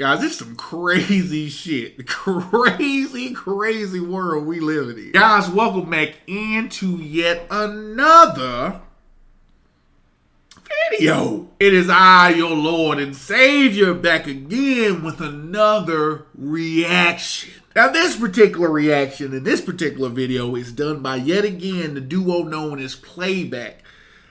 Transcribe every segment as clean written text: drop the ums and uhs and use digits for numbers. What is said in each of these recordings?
Guys, it's some crazy shit. Crazy world we live in. Guys, welcome back into yet another video. It is I, your Lord and Savior, back again with another reaction. Now, this particular reaction in this particular video is done by, yet again, the duo known as Playback.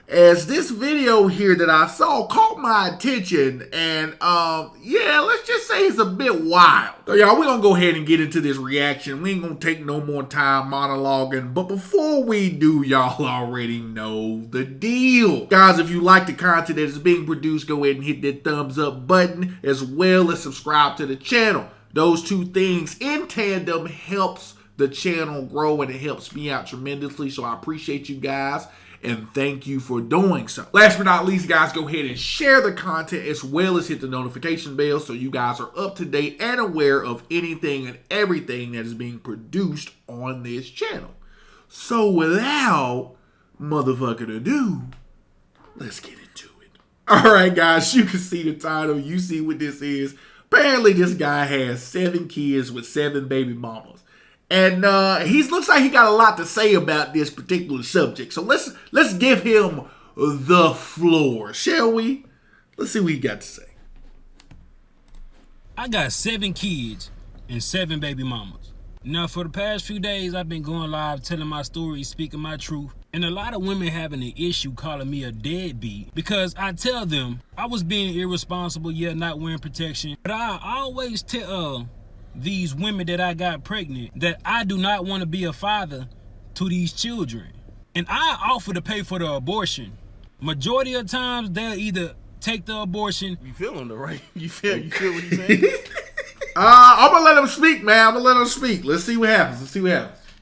As this video here that I saw caught my attention, and yeah, let's just say it's a bit wild. So y'all, we're gonna go ahead and get into this reaction. We ain't gonna take no more time monologuing, but before we do, y'all already know the deal. Guys, if you like the content that is being produced, go ahead and hit that thumbs up button, as well as subscribe to the channel. Those two things in tandem helps the channel grow, and it helps me out tremendously, so I appreciate you guys. And thank you for doing so. Last but not least, guys, go ahead and share the content as well as hit the notification bell so you guys are up to date and aware of anything and everything that is being produced on this channel. So without motherfucking ado, let's get into it. All right, guys, you can see the title. You see what this is. Apparently, this guy has 7 kids with 7 baby mamas. And he looks like he got a lot to say about this particular subject. So let's give him the floor, shall we? Let's see what he got to say. I got 7 kids and 7 baby mamas. Now, for the past few days, I've been going live telling my story, speaking my truth. And a lot of women having an issue calling me a deadbeat because I tell them I was being irresponsible, yet not wearing protection. But I always tell these women that I got pregnant that I do not want to be a father to these children, and I offer to pay for the abortion. Majority of times they'll either take the abortion. You feel him though, right? You feel what he's saying? I'm gonna let him speak, man. I'm gonna let him speak. Let's see what happens.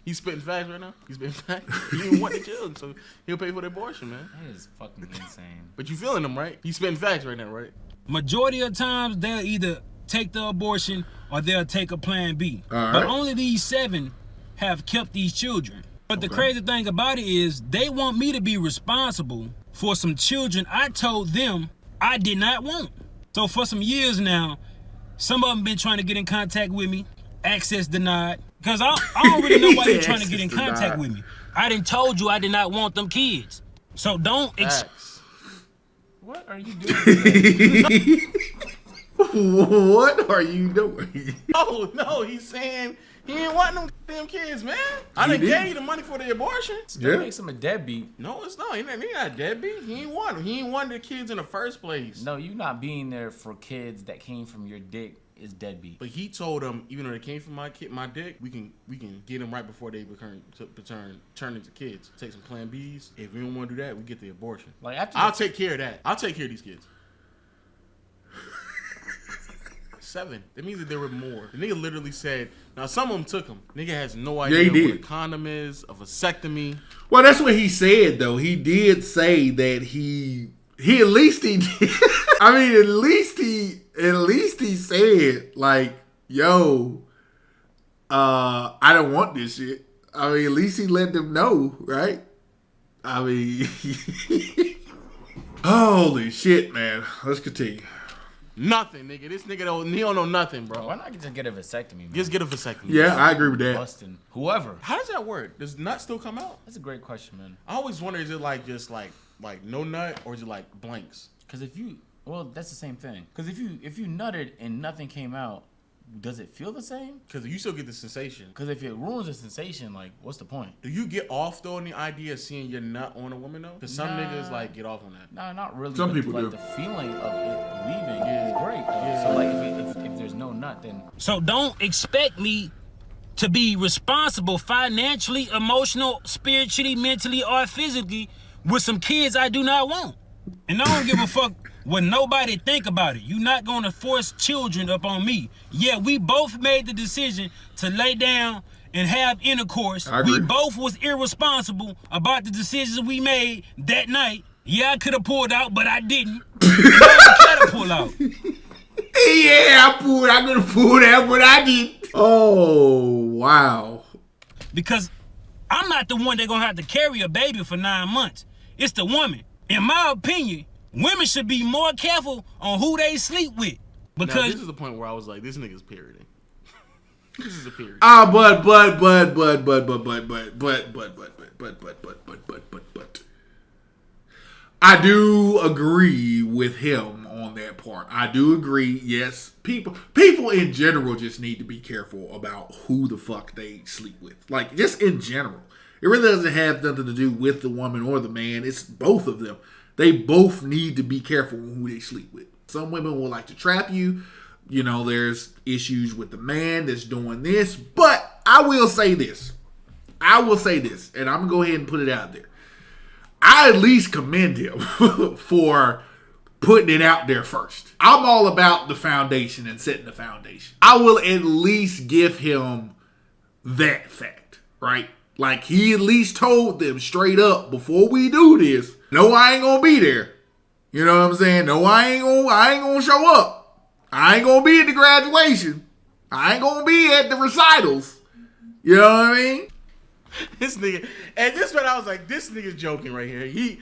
He's spitting facts right now. He's spitting facts. He didn't want the children, so he'll pay for the abortion, man. That is fucking insane. But you feeling him, right? He's spitting facts right now, right? Majority of times they'll either take the abortion or they'll take a plan B. Right. But only these 7 have kept these children. But the crazy thing about it is they want me to be responsible for some children I told them I did not want. So for some years now, some of them been trying to get in contact with me, access denied, because I don't really know why you're trying to get in contact with me. I done told you I did not want them kids. So don't What are you doing? What are you doing? No, he's saying he ain't want them kids, man. I done gave you the money for the abortion. That makes him a deadbeat. No, it's not. He not a deadbeat. He ain't want them. He ain't want the kids in the first place. No, you not being there for kids that came from your dick is deadbeat. But he told them, even though they came from my dick, we can get them right before they turn into kids. Take some Plan Bs. If we don't want to do that, we get the abortion. Like I'll take care of that. I'll take care of these kids. 7. That means that there were more. The nigga literally said, now some of them took him. Nigga has no idea what a condom is, a vasectomy. Well, that's what he said, though. He did say that he at least he did. I mean, at least he said, like, yo, I don't want this shit. I mean, at least he let them know, right? I mean, holy shit, man. Let's continue. Nothing, nigga. This nigga don't know nothing, bro. Why not just get a vasectomy, man? Just get a vasectomy. Yeah, I agree with that. Busting whoever. How does that work? Does nut still come out? That's a great question, man. I always wonder, is it like just like no nut, or is it like blanks? Because well, that's the same thing. Because if you nutted and nothing came out, does it feel the same? Because you still get the sensation. Because if it ruins the sensation, like, what's the point? Do you get off though on the idea of seeing your nut on a woman though? Because some niggas like get off on that. Nah, not really. Some people like, do. The feeling of it leaving is great. Yeah. So like, if there's no nut, then So don't expect me to be responsible financially, emotional, spiritually, mentally, or physically with some kids I do not want. And I don't give a fuck what nobody think about it. You're not gonna force children up on me. Yeah, we both made the decision to lay down and have intercourse. We both was irresponsible about the decisions we made that night. Yeah, I could have pulled out, but I didn't. I tried to pull out. Yeah, I could have pulled out, but I didn't. Oh, wow. Because I'm not the one that's gonna have to carry a baby for 9 months. It's the woman. In my opinion, women should be more careful on who they sleep with. Now, Because this is the point where I was like, this nigga's perioding. This is a period. But I do agree with him on that part. I do agree. Yes, people in general just need to be careful about who the fuck they sleep with. Like, just in general, it really doesn't have nothing to do with the woman or the man. It's both of them. They both need to be careful with who they sleep with. Some women will like to trap you. You know, there's issues with the man that's doing this. But I will say this. and I'm going to go ahead and put it out there. I at least commend him for putting it out there first. I'm all about the foundation and setting the foundation. I will at least give him that fact, right? Like, he at least told them straight up before we do this, no, I ain't gonna be there. You know what I'm saying? No, I ain't gonna show up. I ain't gonna be at the graduation. I ain't gonna be at the recitals. You know what I mean? This nigga, and this one I was like, this nigga's joking right here. He's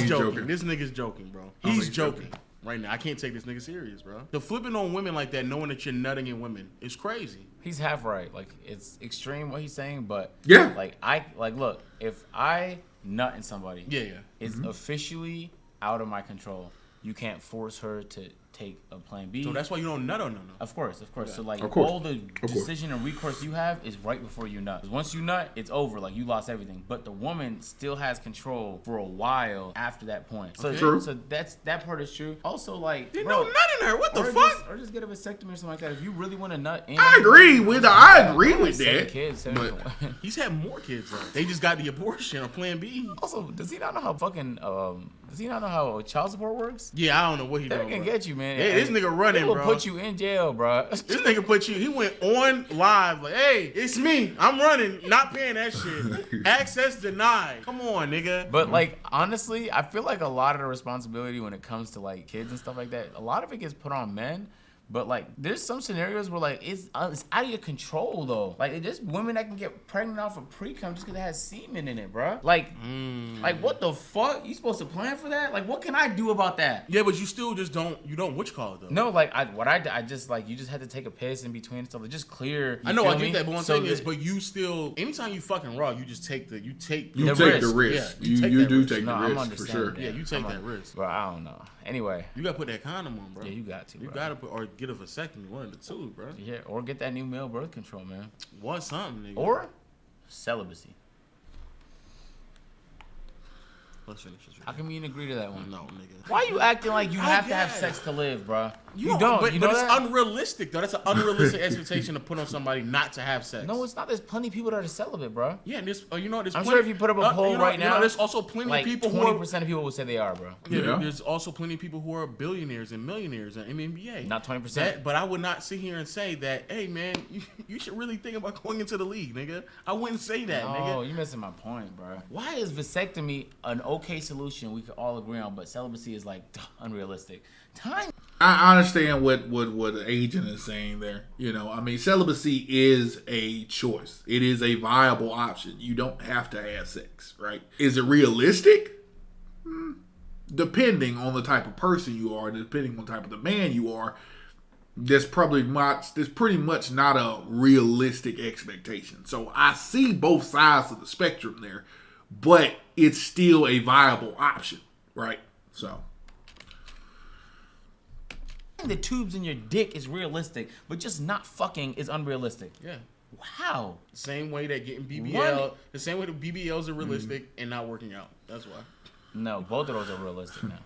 joking. This nigga's joking, bro. He's joking right now. I can't take this nigga serious, bro. The flipping on women like that, knowing that you're nutting in women, is crazy. He's half right. Like, it's extreme what he's saying, but yeah. Look, if I nut in somebody, it's Mm-hmm. officially out of my control. You can't force her to take a plan B. So that's why you don't nut on them. Of course. Yeah. So like Of course. all the decision and recourse you have is right before you nut. 'Cause once you nut, it's over. Like, you lost everything. But the woman still has control for a while after that point. So, True. So that part is true. Also, like, There's bro, no nut in her. What the or fuck? or just get a vasectomy or something like that. If you really want to nut in, I agree with that. Seven kids. He's had more kids though. They just got the abortion or Plan B. Also, does he not know how fucking does he not know how child support works? Yeah, I don't know what he They doing. can bro. get you, man. Yeah, this nigga running, They will bro. put you in jail, bro. This nigga put you. He went on live like, "Hey, it's me. I'm running. Not paying that shit. Access denied. Come on, nigga." But like, honestly, I feel like a lot of the responsibility when it comes to like kids and stuff like that, a lot of it gets put on men. But like, there's some scenarios where like it's out of your control though. Like, there's women that can get pregnant off of pre-cum just because it has semen in it, bro. Like, like what the fuck? You supposed to plan for that? Like, what can I do about that? Yeah, but you still just don't. You don't what you call it though. No, like I just like, you just had to take a piss in between and stuff. Like, just clear. I know, I feel get me? that, but one So thing is, that- but you still, anytime you fucking raw, you just take the You risk. take the risk. Yeah, you take you that do risk. take No, the I'm risk for understanding sure. that. Yeah, you take that risk. Bro, I don't know. Anyway, You gotta put that condom on, bro. yeah, you got to. You Bro. gotta put or get a vasectomy, one of the two, bro. Yeah, or get that new male birth control, man. What something, nigga? Or celibacy. Let's finish this. How come you didn't agree to that one? No, nigga. Why you acting like you I have to have guess. sex to live, bro? You don't. But, You but know it's that? unrealistic, though. That's an unrealistic expectation to put on somebody not to have sex. No, it's not. There's plenty of people that are celibate, bro. Yeah, and there's, you know, there's I'm plenty, sure if you put up a poll right now, there's also plenty like of people 20% of people would say they are, bro. Yeah. There's also plenty of people who are billionaires and millionaires in NBA. Not 20%. But I would not sit here and say that, hey, man, you should really think about going into the league, nigga. I wouldn't say that, Oh, nigga. you're missing my point, bro. Why is vasectomy an okay solution we could all agree on, but celibacy is like unrealistic? Time. I understand what the agent is saying there. You know, I mean, celibacy is a choice. It is a viable option. You don't have to have sex, right? Is it realistic? Depending on the type of person you are, depending on the type of the man you are, there's pretty much not a realistic expectation. So I see both sides of the spectrum there, but it's still a viable option, right? So. The tubes in your dick is realistic, but just not fucking is unrealistic. Yeah. How? Same way that getting BBL, What? the same way that BBLs are realistic and not working out. That's why. No, both of those are realistic now.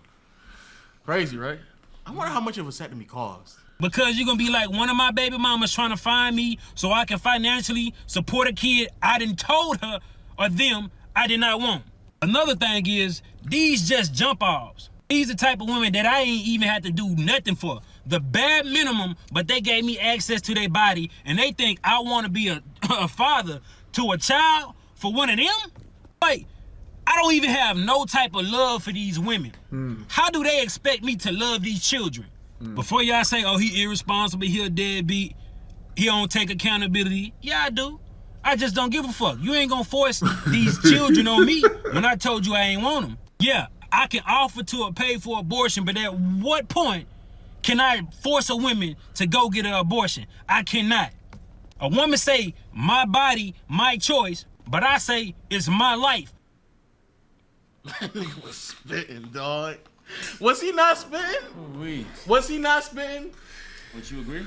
Crazy, right? I wonder how much of a vasectomy cost. because you're gonna be like one of my baby mamas trying to find me so I can financially support a kid I done told her or them I did not want. Another thing is, these just jump offs. These the type of women that I ain't even had to do nothing for. The bare minimum, but they gave me access to their body and they think I want to be a father to a child for one of them? Like, I don't even have no type of love for these women. How do they expect me to love these children? Before y'all say, oh, he irresponsible, he a deadbeat, he don't take accountability. Yeah, I do. I just don't give a fuck. You ain't gonna force these children on me when I told you I ain't want them. Yeah, I can offer to pay for abortion, but at what point can I force a woman to go get an abortion? I cannot. A woman say, my body, my choice, but I say, it's my life. Nigga was spitting, dog. Was he not spitting? Was he not spitting? Would you agree?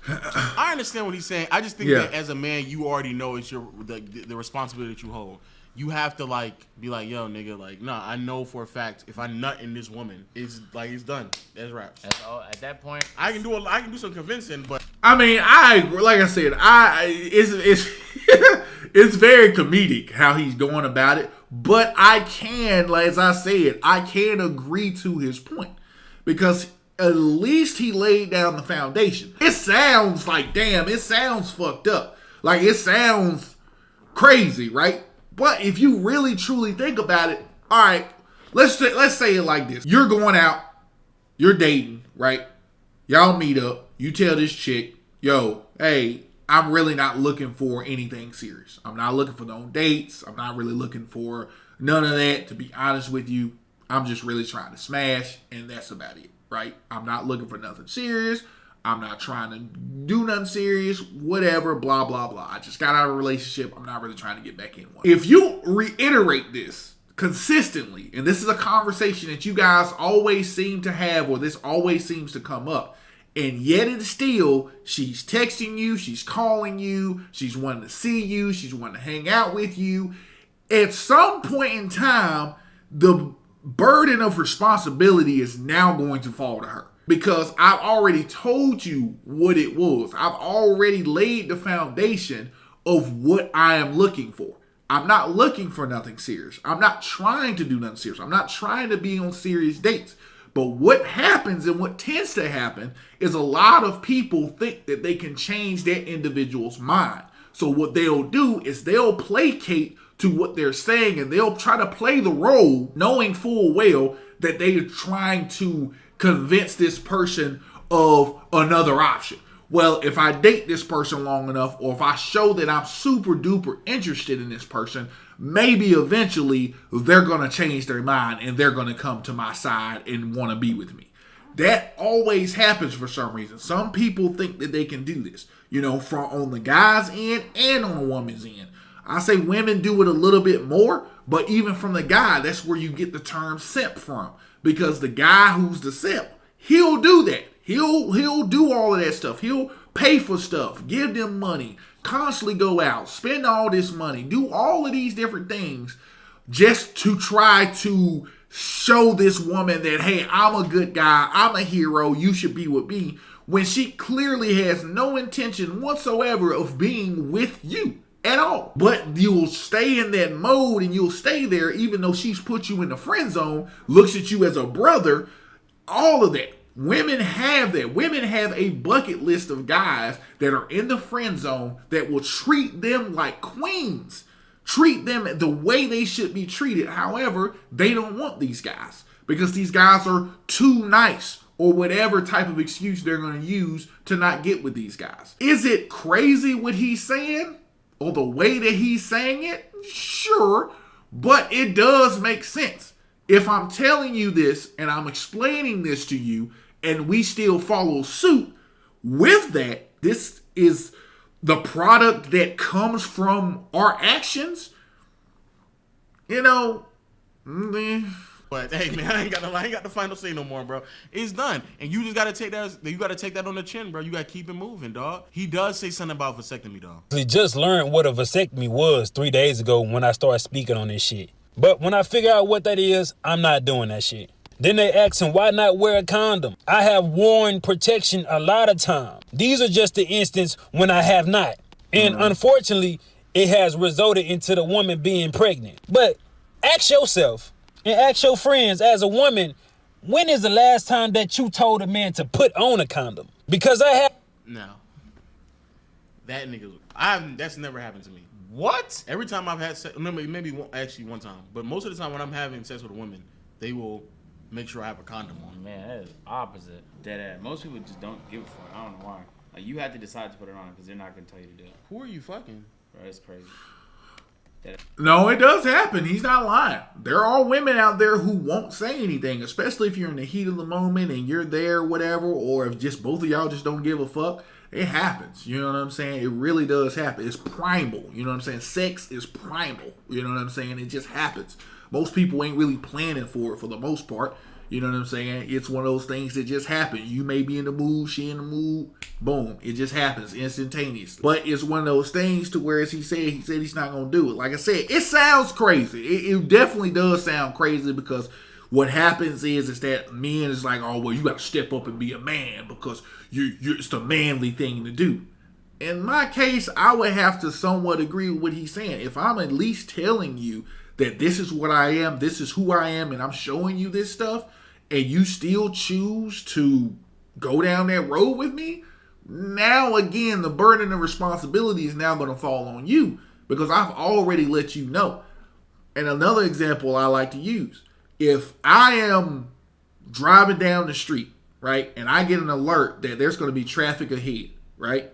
I understand what he's saying. I just think that as a man, you already know it's the responsibility that you hold. You have to like be like, yo, nigga, like, nah, I know for a fact if I nut in this woman, it's done. That's raps. That's all. At that point, I can do some convincing, but I mean, like I said, it's it's very comedic how he's going about it, but I can, like, as I said, I can agree to his point because at least he laid down the foundation. It sounds like, damn, it sounds fucked up. Like, it sounds crazy, right? But if you really truly think about it, all right, let's say it like this. You're going out, you're dating, right? Y'all meet up, you tell this chick, yo, hey, I'm really not looking for anything serious. I'm not looking for no dates. I'm not really looking for none of that, to be honest with you. I'm just really trying to smash, and that's about it. Right? I'm not looking for nothing serious. I'm not trying to do nothing serious, whatever, blah, blah, blah. I just got out of a relationship. I'm not really trying to get back in one. If you reiterate this consistently, and this is a conversation that you guys always seem to have, or this always seems to come up, and yet and still, she's texting you, she's calling you, she's wanting to see you, she's wanting to hang out with you. At some point in time, the burden of responsibility is now going to fall to her because I've already told you what it was. I've already laid the foundation of what I am looking for. I'm not looking for nothing serious. I'm not trying to do nothing serious. I'm not trying to be on serious dates. But what happens and what tends to happen is a lot of people think that they can change that individual's mind. So what they'll do is they'll placate to what they're saying, and they'll try to play the role knowing full well that they are trying to convince this person of another option. Well, if I date this person long enough, or if I show that I'm super duper interested in this person, maybe eventually they're going to change their mind and they're going to come to my side and want to be with me. That always happens for some reason. Some people think that they can do this, from on the guy's end and on a woman's end. I say women do it a little bit more, but even from the guy, that's where you get the term simp from. Because the guy who's the simp, he'll do that. He'll do all of that stuff. He'll pay for stuff, give them money, constantly go out, spend all this money, do all of these different things just to try to show this woman that, hey, I'm a good guy, I'm a hero, you should be with me, when she clearly has no intention whatsoever of being with you at all. But you'll stay in that mode and you'll stay there even though she's put you in the friend zone, looks at you as a brother, all of that. Women have that. Women have a bucket list of guys that are in the friend zone that will treat them like queens. Treat them the way they should be treated. However, they don't want these guys because these guys are too nice or whatever type of excuse they're going to use to not get with these guys. Is it crazy what he's saying? Or the way that he's saying it? Sure, but it does make sense. If I'm telling you this and I'm explaining this to you and we still follow suit with that, this is the product that comes from our actions, But hey, man, I ain't got the final say no more, bro. It's done, and you just gotta take that. You gotta take that on the chin, bro. You gotta keep it moving, dog. He does say something about vasectomy, dog. We just learned what a vasectomy was 3 days ago when I started speaking on this shit. But when I figure out what that is, I'm not doing that shit. Then they ask him, why not wear a condom? I have worn protection a lot of time. These are just the instance when I have not. And unfortunately, it has resulted into the woman being pregnant. But ask yourself and ask your friends as a woman, when is the last time that you told a man to put on a condom? Because I have... No. That nigga, that's never happened to me. What? Every time I've had sex, maybe one time, but most of the time when I'm having sex with a woman, they will make sure I have a condom on. Man, that is opposite. Dead ass. Most people just don't give a fuck. I don't know why. Like, you have to decide to put it on because they're not gonna tell you to do it. Who are you fucking? Bro, that's crazy. No, it does happen. He's not lying. There are women out there who won't say anything, especially if you're in the heat of the moment and you're there, whatever, or if just both of y'all just don't give a fuck. It happens. You know what I'm saying? It really does happen. It's primal. You know what I'm saying? Sex is primal. You know what I'm saying? It just happens. Most people ain't really planning for it for the most part. You know what I'm saying? It's one of those things that just happen. You may be in the mood, she in the mood, boom. It just happens instantaneously. But it's one of those things to where, as he said he's not going to do it. Like I said, it sounds crazy. It definitely does sound crazy because what happens is that men is like, oh, well, you got to step up and be a man because it's the manly thing to do. In my case, I would have to somewhat agree with what he's saying. If I'm at least telling you that this is what I am, this is who I am, and I'm showing you this stuff, and you still choose to go down that road with me, now again, the burden and responsibility is now going to fall on you because I've already let you know. And another example I like to use, if I am driving down the street, right, and I get an alert that there's going to be traffic ahead, right,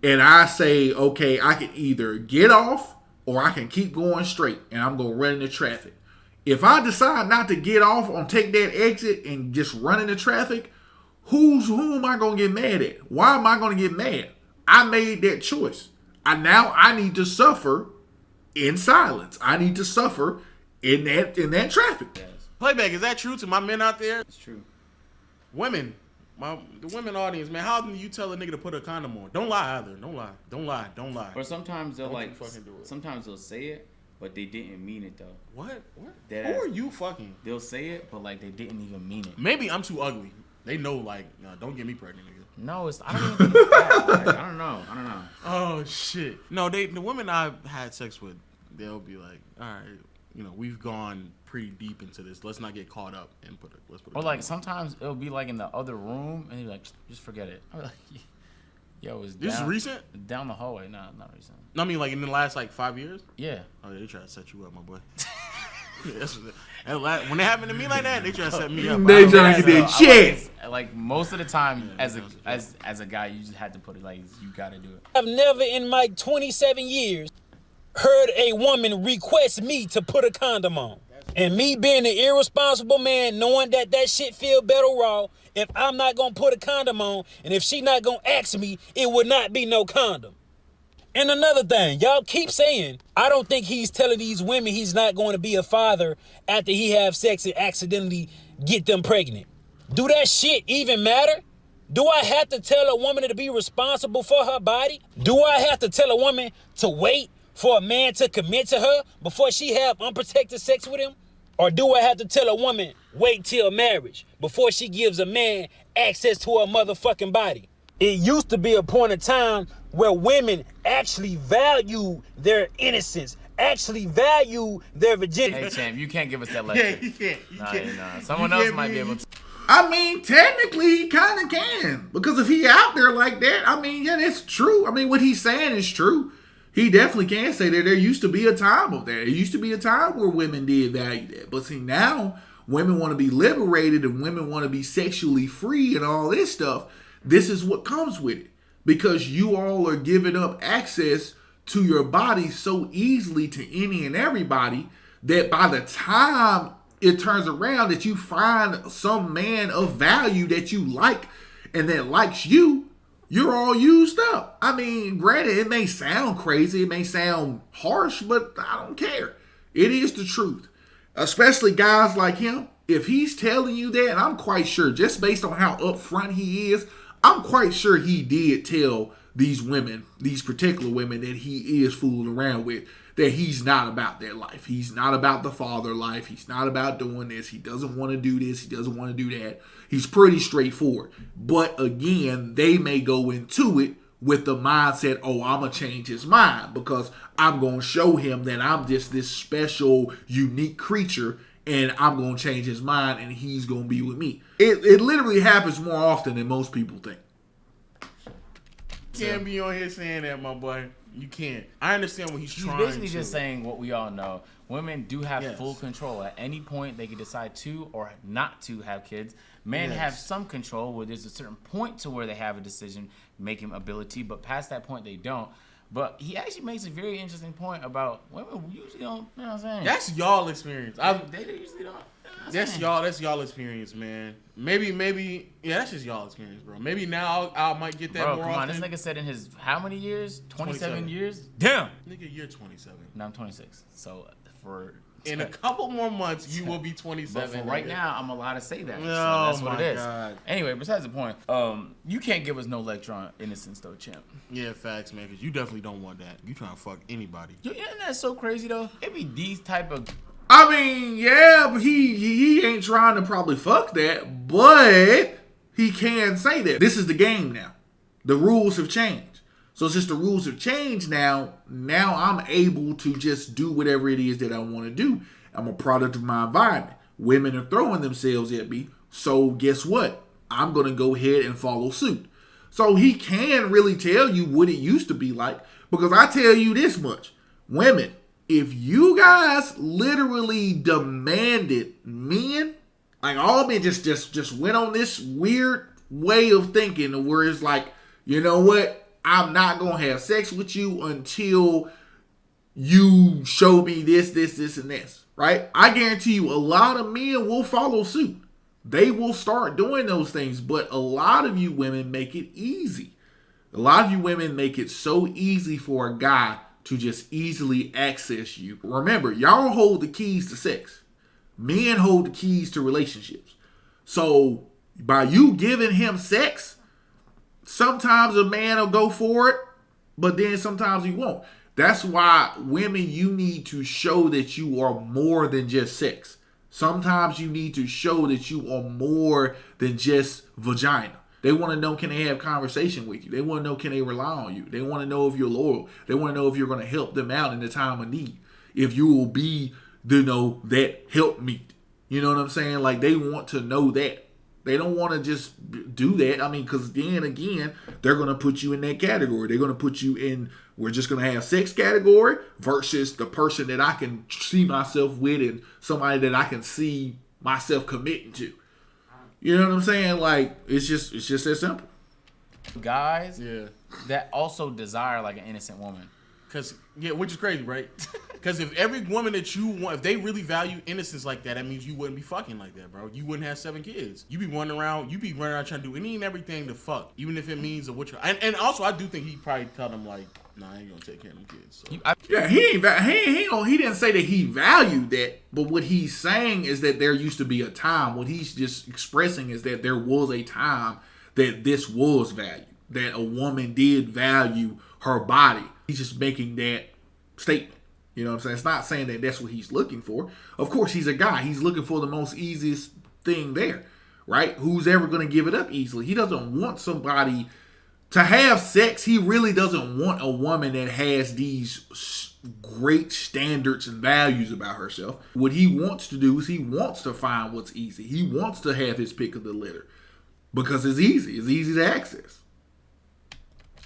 and I say, okay, I can either get off or I can keep going straight and I'm going to run into traffic. If I decide not to get off or take that exit and just run into traffic, who am I going to get mad at? Why am I going to get mad? I made that choice. I need to suffer in silence. I need to suffer in that traffic. Yes. Playback, is that true to my men out there? It's true. Women, the women audience, man, how do you tell a nigga to put a condom on? Don't lie either. Don't lie. Or sometimes they'll Don't fucking do it. Sometimes they'll say it, but they didn't mean it though. What? Deadass. Who are you fucking? They'll say it, but like they didn't even mean it. Maybe I'm too ugly. They know, like, nah, don't get me pregnant, nigga. No, I don't even think it's that. Like, I don't know. Oh shit. No, the women I've had sex with, they'll be like, all right, you know, we've gone pretty deep into this. Let's not get caught up and let's put it. Or like sometimes it'll be like in the other room and you're like, just forget it. I'm like, yo, is this is recent? Down the hallway. No, not recent. I mean, like in the last like 5 years. Yeah. Oh, they try to set you up, my boy. When it happened to me like that, they try to set me up. They try to get that shit. Like most of the time, as a guy, you just had to put it like you gotta do it. I've never in my 27 years heard a woman request me to put a condom on. And me being an irresponsible man, knowing that shit feel better raw, if I'm not gonna put a condom on, and if she not gonna ask me, it would not be no condom. And another thing, y'all keep saying, I don't think he's telling these women he's not going to be a father after he have sex and accidentally get them pregnant. Do that shit even matter? Do I have to tell a woman to be responsible for her body? Do I have to tell a woman to wait for a man to commit to her before she have unprotected sex with him? Or do I have to tell a woman wait till marriage before she gives a man access to her motherfucking body? It used to be a point in time where women actually value their innocence, actually value their virginity. Hey, champ, you can't give us that lecture. Yeah, you can't. You can't. Nah. Someone else might be able to. I mean, technically, he kind of can. Because if he out there like that, I mean, yeah, that's true. I mean, what he's saying is true. He definitely can say that there used to be a time of that. There used to be a time where women did value that. But see, now, women want to be liberated and women want to be sexually free and all this stuff. This is what comes with it. Because you all are giving up access to your body so easily to any and everybody that by the time it turns around that you find some man of value that you like and that likes you, you're all used up. I mean, granted, it may sound crazy, it may sound harsh, but I don't care. It is the truth. Especially guys like him. If he's telling you that, and I'm quite sure, just based on how upfront he is, I'm quite sure he did tell these women, these particular women that he is fooling around with, that he's not about their life. He's not about the father life. He's not about doing this. He doesn't want to do this. He doesn't want to do that. He's pretty straightforward. But again, they may go into it with the mindset, oh, I'm going to change his mind because I'm going to show him that I'm just this special, unique creature and I'm going to change his mind and he's going to be with me. It literally happens more often than most people think. You can't be on here saying that, my boy. You can't. I understand what he's trying to. He's basically just saying what we all know. Women do have full control. At any point, they can decide to or not to have kids. Men have some control where there's a certain point to where they have a decision-making ability, but past that point, they don't. But he actually makes a very interesting point about women usually don't. You know what I'm saying? That's y'all experience. They usually don't. That's y'all experience, man. Maybe, yeah, that's just y'all experience, bro. Maybe now I might get that more come on, often. this nigga said in his how many years? 27 years? Damn. Nigga, you're 27. No, I'm 26. So in a couple more months, you will be 27. But for right now, I'm allowed to say that. Oh, so that's what my it is. God. Anyway, besides the point, you can't give us no lecture on innocence, though, champ. Yeah, facts, man, because you definitely don't want that. You trying to fuck anybody. Your internet's so crazy, though. It be these type of... I mean, yeah, but he ain't trying to probably fuck that, but he can say that. This is the game now. The rules have changed. So since the rules have changed now I'm able to just do whatever it is that I want to do. I'm a product of my environment. Women are throwing themselves at me. So guess what? I'm going to go ahead and follow suit. So he can really tell you what it used to be like. Because I tell you this much. Women, if you guys literally demanded men, like all men just went on this weird way of thinking where it's like, you know what? I'm not going to have sex with you until you show me this, and this, right? I guarantee you a lot of men will follow suit. They will start doing those things, but a lot of you women make it easy. A lot of you women make it so easy for a guy to just easily access you. Remember, y'all hold the keys to sex. Men hold the keys to relationships. So by you giving him sex, sometimes a man will go for it, but then sometimes he won't. That's why women, you need to show that you are more than just sex. Sometimes you need to show that you are more than just vagina. They want to know, can they have conversation with you? They want to know, can they rely on you? They want to know if you're loyal. They want to know if you're going to help them out in the time of need. If you will be, that helpmeet. You know what I'm saying? Like, they want to know that. They don't want to just do that. I mean, because then again, they're going to put you in that category. They're going to put you in, we're just going to have sex category versus the person that I can see myself with and somebody that I can see myself committing to. You know what I'm saying? Like, it's just that simple. Guys that also desire like an innocent woman. Which is crazy, right? Because if every woman that you want, if they really value innocence like that means you wouldn't be fucking like that, bro. You wouldn't have 7 kids. You be running around trying to do any and everything to fuck, even if it means and also I do think he probably tell them like, nah, I ain't gonna take care of them kids. So. He didn't say that he valued that, but what he's saying is that there used to be a time. What he's just expressing is that there was a time that this was valued, that a woman did value her body. He's just making that statement. You know what I'm saying? It's not saying that that's what he's looking for. Of course, he's a guy. He's looking for the most easiest thing there, right? Who's ever going to give it up easily? He doesn't want somebody to have sex. He really doesn't want a woman that has these great standards and values about herself. What he wants to do is he wants to find what's easy. He wants to have his pick of the litter because it's easy. It's easy to access.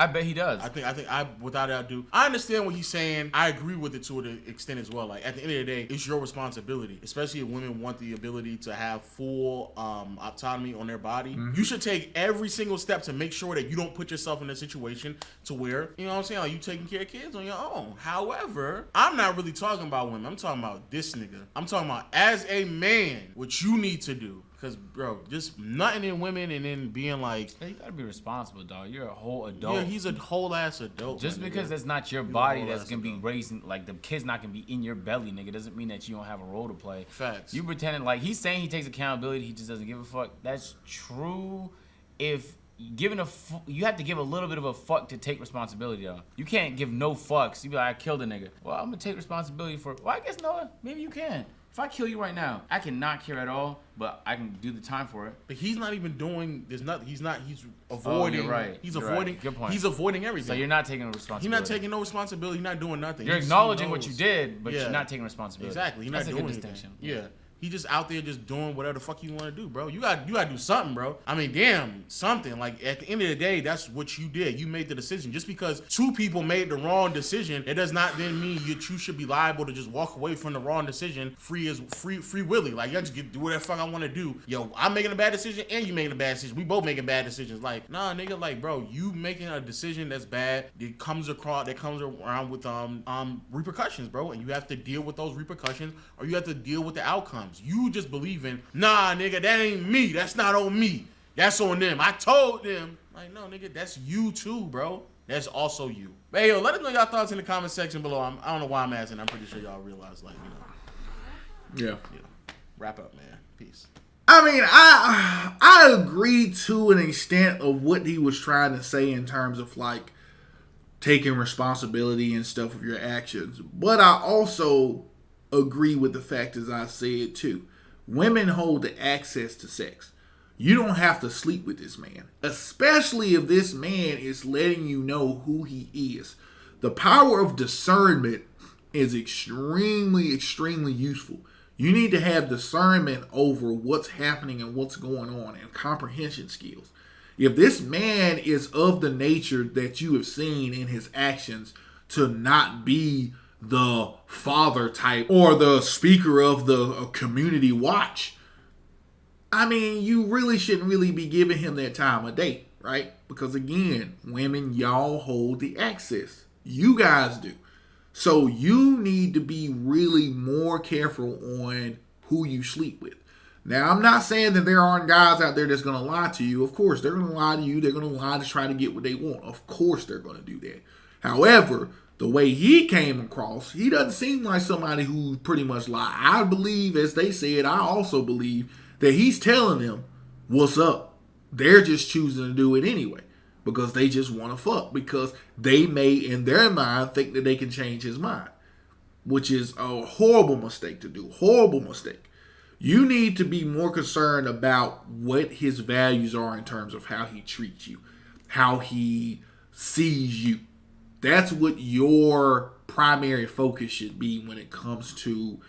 I bet he does. I think without a doubt, I understand what he's saying. I agree with it to an extent as well. Like, at the end of the day, it's your responsibility, especially if women want the ability to have full autonomy on their body. Mm-hmm. You should take every single step to make sure that you don't put yourself in a situation to where, you know what I'm saying, like you taking care of kids on your own. However, I'm not really talking about women. I'm talking about this nigga. I'm talking about as a man, what you need to do. Because, bro, just nutting in women and then being like... Yeah, you gotta be responsible, dog. You're a whole adult. Yeah, he's a whole-ass adult. Just because that's not your body that's gonna be raising... Like, the kid's not gonna be in your belly, nigga, doesn't mean that you don't have a role to play. Facts. You pretending like... He's saying he takes accountability, he just doesn't give a fuck. That's true if... You have to give a little bit of a fuck to take responsibility, though. You can't give no fucks. You be like, I killed a nigga. Well, I'm gonna take responsibility for... Well, I guess, Noah, maybe you can. If I kill you right now, I cannot care at all, but I can do the time for it. But he's not even doing. He's avoiding. Oh, you're right. He's you're avoiding. Right. Good point. He's avoiding everything. So you're not taking responsibility. He's not taking no responsibility. He's not doing nothing. You're acknowledging what you did, but you're not taking responsibility. Exactly. He's not doing anything. distinction. Yeah. He just out there just doing whatever the fuck you want to do, bro. You got to do something, bro. I mean, damn, something. Like, at the end of the day, that's what you did. You made the decision. Just because two people made the wrong decision, it does not then mean you should be liable to just walk away from the wrong decision free willy. Like, y'all just do whatever the fuck I want to do. Yo, I'm making a bad decision and you making a bad decision. We both making bad decisions. Like, nah, nigga, like, bro, you making a decision that's bad, that comes around with repercussions, bro. And you have to deal with those repercussions, or you have to deal with the outcomes. You just believing, nah, nigga, that ain't me. That's not on me. That's on them. I told them. Like, no, nigga, that's you too, bro. That's also you. Hey, yo, let us know y'all thoughts in the comment section below. I don't know why I'm asking. I'm pretty sure y'all realize, like, you know. Yeah. Wrap up, man. Peace. I mean, I agree to an extent of what he was trying to say in terms of, like, taking responsibility and stuff of your actions. But I also agree with the fact, as I said too, women hold the access to sex. You don't have to sleep with this man, especially if this man is letting you know who he is. The power of discernment is extremely, extremely useful. You need to have discernment over what's happening and what's going on, and comprehension skills. If this man is of the nature that you have seen in his actions to not be the father type or the speaker of the community watch, I mean, you really shouldn't really be giving him that time of day, right? Because again, women, y'all hold the access. You guys do. So you need to be really more careful on who you sleep with. Now, I'm not saying that there aren't guys out there that's going to lie to you. Of course, they're going to lie to you. They're going to lie to try to get what they want. Of course, they're going to do that. However, the way he came across, he doesn't seem like somebody who pretty much lie. I believe, as they said, I also believe that he's telling them what's up. They're just choosing to do it anyway because they just want to fuck, because they may, in their mind, think that they can change his mind, which is a horrible mistake to do. Horrible mistake. You need to be more concerned about what his values are in terms of how he treats you, how he sees you. That's what your primary focus should be when it comes to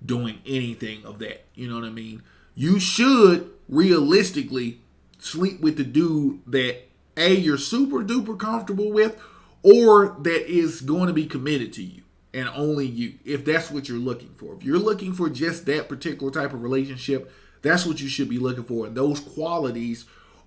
doing anything of that. You know what I mean? You should realistically sleep with the dude that A, you're super duper comfortable with, or that is going to be committed to you and only you, if that's what you're looking for. If you're looking for just that particular type of relationship, that's what you should be looking for. And those qualities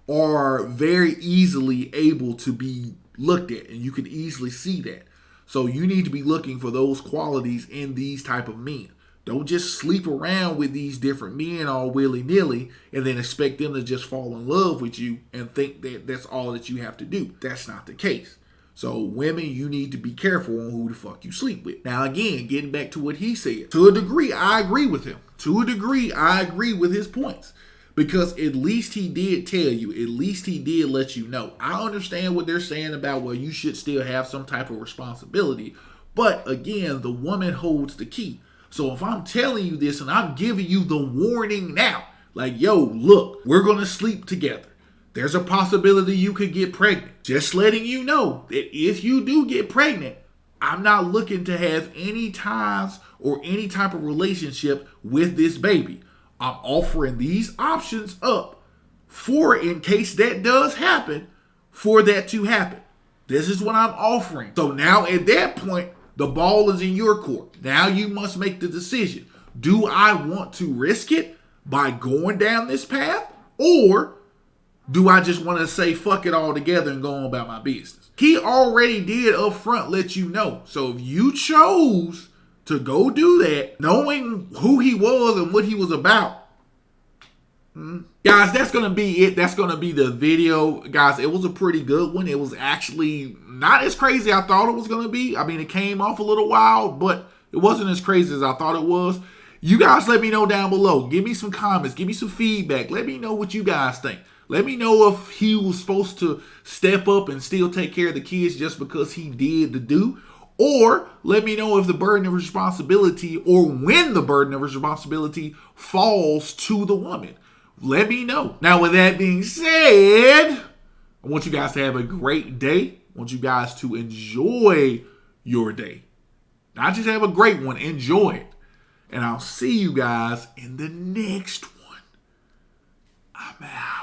are very easily able to be looked at, and you can easily see that. So you need to be looking for those qualities in these type of men. Don't just sleep around with these different men all willy-nilly and then expect them to just fall in love with you and think that that's all that you have to do. That's not the case. So women, you need to be careful on who the fuck you sleep with. Now again, getting back to what he said, to a degree, I agree with him. To a degree, I agree with his points. Because at least he did tell you, at least he did let you know. I understand what they're saying about, well, you should still have some type of responsibility. But again, the woman holds the key. So if I'm telling you this and I'm giving you the warning now, like, yo, look, we're going to sleep together. There's a possibility you could get pregnant. Just letting you know that if you do get pregnant, I'm not looking to have any ties or any type of relationship with this baby. I'm offering these options up for, in case that does happen, for that to happen. This is what I'm offering. So now at that point, the ball is in your court. Now you must make the decision. Do I want to risk it by going down this path? Or do I just want to say fuck it all together and go on about my business? He already did up front let you know. So if you chose to go do that, knowing who he was and what he was about, guys, that's going to be it. That's going to be the video. Guys, it was a pretty good one. It was actually not as crazy as I thought it was going to be. I mean, it came off a little wild, but it wasn't as crazy as I thought it was. You guys let me know down below. Give me some comments. Give me some feedback. Let me know what you guys think. Let me know if he was supposed to step up and still take care of the kids just because he did the do. Or let me know if the burden of responsibility, or when the burden of responsibility falls to the woman. Let me know. Now, with that being said, I want you guys to have a great day. I want you guys to enjoy your day. Not just have a great one, enjoy it. And I'll see you guys in the next one. I'm out.